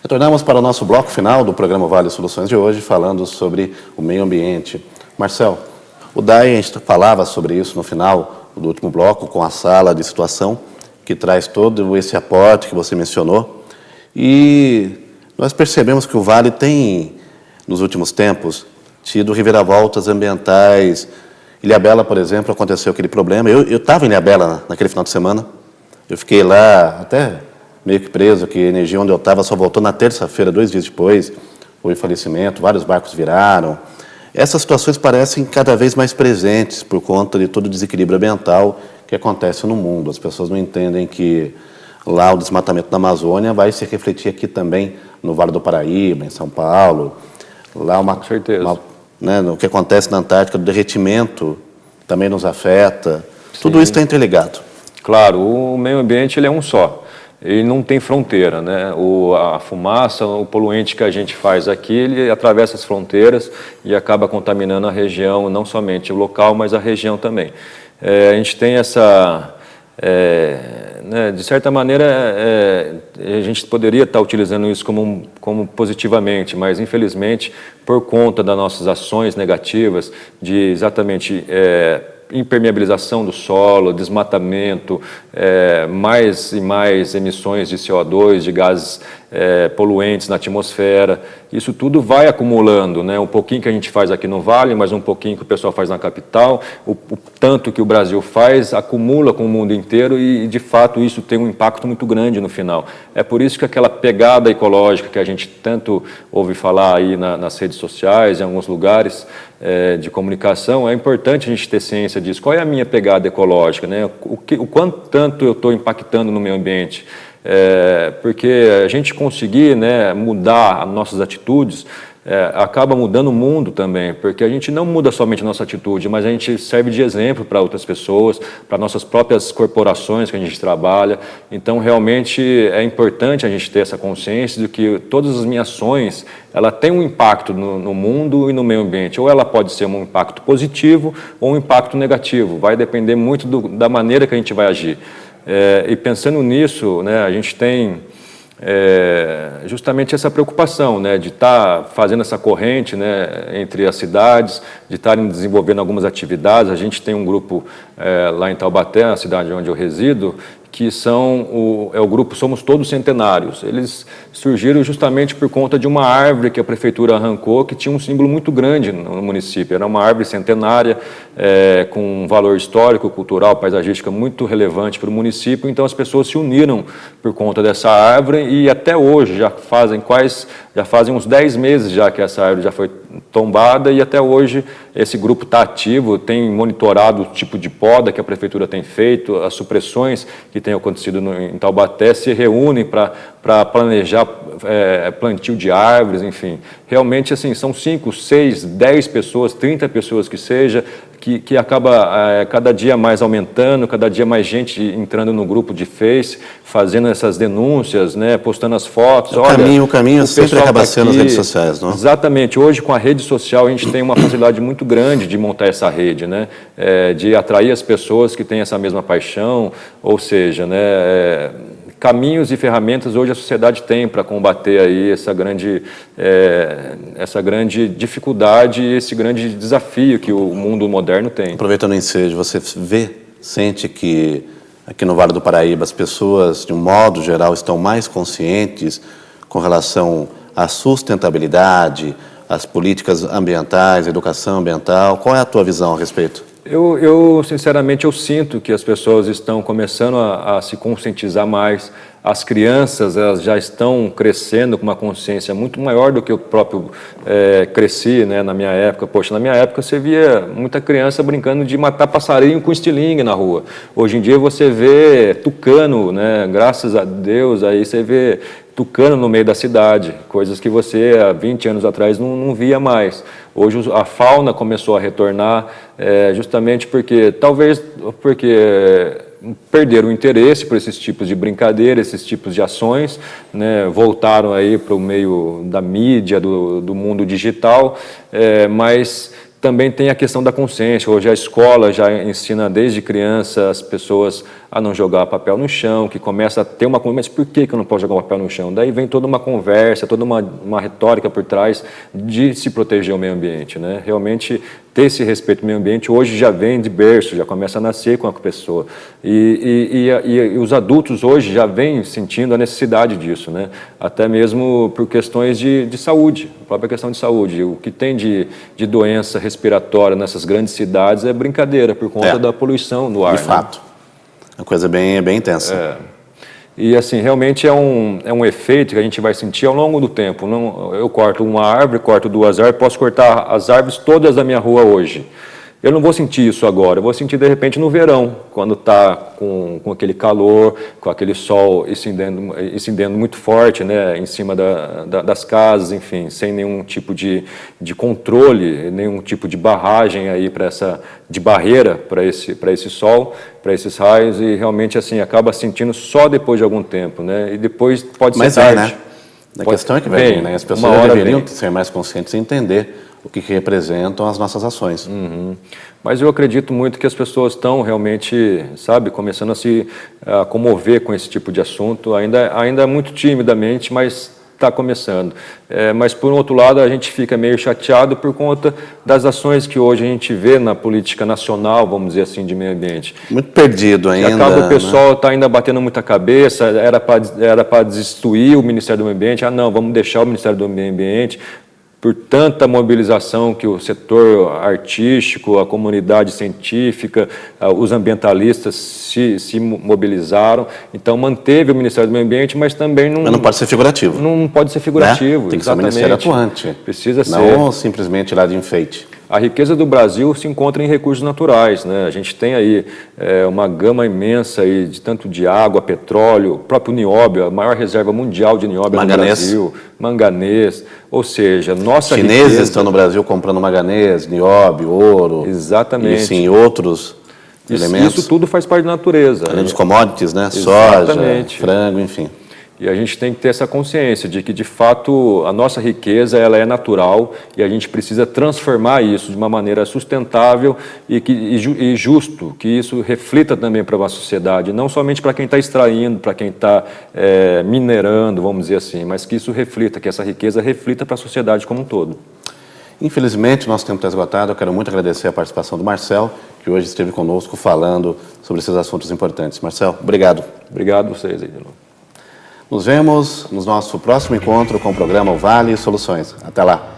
Retornamos para o nosso bloco final do programa Vale Soluções de hoje, falando sobre o meio ambiente. Marcel, o DAI, a gente falava sobre isso no final do último bloco, com a sala de situação, que traz todo esse aporte que você mencionou. E nós percebemos que o Vale tem, nos últimos tempos, tido reviravoltas ambientais. Ilhabela, por exemplo, aconteceu aquele problema. Eu estava em Ilhabela naquele final de semana. Eu fiquei lá até meio que preso, que a energia onde eu estava só voltou na terça-feira, 2 dias depois. Houve falecimento, vários barcos viraram. Essas situações parecem cada vez mais presentes por conta de todo o desequilíbrio ambiental que acontece no mundo. As pessoas não entendem que lá o desmatamento da Amazônia vai se refletir aqui também no Vale do Paraíba, em São Paulo. Lá Com certeza. O que acontece na Antártica, o derretimento também nos afeta. Sim. Tudo isso está interligado. Claro, o meio ambiente ele é um só. Ele não tem fronteira, né? A fumaça, o poluente que a gente faz aqui, ele atravessa as fronteiras e acaba contaminando a região, não somente o local, mas a região também. A gente tem essa... de certa maneira, a gente poderia estar utilizando isso como positivamente, mas infelizmente, por conta das nossas ações negativas, de exatamente impermeabilização do solo, desmatamento, mais e mais emissões de CO2, de gases poluentes na atmosfera, isso tudo vai acumulando, né? Um pouquinho que a gente faz aqui no Vale, mas um pouquinho que o pessoal faz na capital, o tanto que o Brasil faz, acumula com o mundo inteiro e, de fato, isso tem um impacto muito grande no final. É por isso que aquela pegada ecológica que a gente tanto ouve falar aí nas redes sociais, em alguns lugares de comunicação, é importante a gente ter ciência disso. Qual é a minha pegada ecológica, né? O quanto tanto eu estou impactando no meio ambiente? Porque a gente conseguir, né, mudar as nossas atitudes, acaba mudando o mundo também, porque a gente não muda somente a nossa atitude, mas a gente serve de exemplo para outras pessoas, para nossas próprias corporações que a gente trabalha. Então, realmente, é importante a gente ter essa consciência de que todas as minhas ações, ela tem um impacto no mundo e no meio ambiente. Ou ela pode ser um impacto positivo ou um impacto negativo. Vai depender muito da maneira que a gente vai agir. E pensando nisso, né, a gente tem justamente essa preocupação, né, de estar fazendo essa corrente, né, entre as cidades, de estarem desenvolvendo algumas atividades. A gente tem um grupo lá em Taubaté, a cidade onde eu resido, que é o grupo Somos Todos Centenários. Eles surgiram justamente por conta de uma árvore que a prefeitura arrancou, que tinha um símbolo muito grande no município. Era uma árvore centenária, com um valor histórico, cultural, paisagístico muito relevante para o município. Então, as pessoas se uniram por conta dessa árvore e até hoje, já fazem uns 10 meses já que essa árvore já foi tombada e até hoje esse grupo está ativo, tem monitorado o tipo de poda que a prefeitura tem feito, as supressões que têm acontecido em Taubaté, se reúnem para planejar plantio de árvores, enfim. Realmente, assim, são 5, 6, 10 pessoas, 30 pessoas que seja, que acaba cada dia mais aumentando, cada dia mais gente entrando no grupo de Face, fazendo essas denúncias, né, postando as fotos. O caminho sempre acaba sendo as redes sociais, não? Exatamente. Hoje, com a rede social, a gente tem uma facilidade muito grande de montar essa rede, né, de atrair as pessoas que têm essa mesma paixão, ou seja, né, caminhos e ferramentas hoje a sociedade tem para combater aí essa grande dificuldade e esse grande desafio que o mundo moderno tem. Aproveitando o ensejo, você sente que aqui no Vale do Paraíba as pessoas, de um modo geral, estão mais conscientes com relação à sustentabilidade, às políticas ambientais, educação ambiental? Qual é a tua visão a respeito? Sinceramente, eu sinto que as pessoas estão começando a se conscientizar mais. As crianças, elas já estão crescendo com uma consciência muito maior do que eu próprio cresci, né, na minha época. Poxa, na minha época você via muita criança brincando de matar passarinho com estilingue na rua. Hoje em dia você vê tucano, né, graças a Deus, aí você vê tucano no meio da cidade, coisas que você há 20 anos atrás não via mais. Hoje a fauna começou a retornar, justamente porque perderam o interesse por esses tipos de brincadeira, esses tipos de ações, né, voltaram aí para o meio da mídia, do mundo digital, mas também tem a questão da consciência. Hoje a escola já ensina desde criança as pessoas a não jogar papel no chão, que começa a ter uma conversa, mas por que eu não posso jogar papel no chão? Daí vem toda uma conversa, toda uma retórica por trás de se proteger o meio ambiente, né? Realmente ter esse respeito ao meio ambiente hoje já vem de berço, já começa a nascer com a pessoa. E os adultos hoje já vêm sentindo a necessidade disso, né? Até mesmo por questões de saúde, a própria questão de saúde. O que tem de doença respiratória nessas grandes cidades é brincadeira, por conta da poluição no ar. De fato. É uma coisa bem intensa. E assim, realmente é um efeito que a gente vai sentir ao longo do tempo. Eu corto uma árvore, corto 2 árvores, posso cortar as árvores todas da minha rua hoje. Eu não vou sentir isso agora, eu vou sentir de repente no verão, quando está com aquele calor, com aquele sol incendendo muito forte, né, em cima das casas, enfim, sem nenhum tipo de controle, nenhum tipo de barragem aí de barreira para esse sol, para esses raios, e realmente assim acaba sentindo só depois de algum tempo, né, e depois pode ser tarde. Né? A questão é que vem, né? As pessoas deveriam ser mais conscientes e entender o que representam as nossas ações. Mas eu acredito muito que as pessoas estão realmente, sabe, começando a se comover com esse tipo de assunto, ainda muito timidamente, mas está começando. Mas, por outro lado, a gente fica meio chateado por conta das ações que hoje a gente vê na política nacional, vamos dizer assim, de meio ambiente. Muito perdido ainda. E acaba o pessoal está ainda batendo muita cabeça, era para destituir o Ministério do Meio Ambiente, não, vamos deixar o Ministério do Meio Ambiente, por tanta mobilização que o setor artístico, a comunidade científica, os ambientalistas se mobilizaram. Então, manteve o Ministério do Meio Ambiente, mas também não... Mas não pode ser figurativo. Não pode ser figurativo, né? Tem que ser um ministério atuante. Precisa ser. Não simplesmente lá de enfeite. A riqueza do Brasil se encontra em recursos naturais, né? A gente tem aí uma gama imensa aí tanto de água, petróleo, o próprio nióbio, a maior reserva mundial de nióbio no Brasil, manganês, ou seja, nossa riqueza... Chineses estão no Brasil comprando manganês, nióbio, ouro... Exatamente. E sim, outros elementos. Isso tudo faz parte da natureza. Além dos commodities, né? Exatamente. Soja, frango, enfim. E a gente tem que ter essa consciência de que, de fato, a nossa riqueza ela é natural e a gente precisa transformar isso de uma maneira sustentável e justo, que isso reflita também para a sociedade, não somente para quem está extraindo, para quem está minerando, vamos dizer assim, mas que isso reflita, que essa riqueza reflita para a sociedade como um todo. Infelizmente, nosso tempo está esgotado. Eu quero muito agradecer a participação do Marcel, que hoje esteve conosco falando sobre esses assuntos importantes. Marcel, obrigado. Obrigado a vocês aí de novo. Nos vemos no nosso próximo encontro com o programa Vale Soluções. Até lá.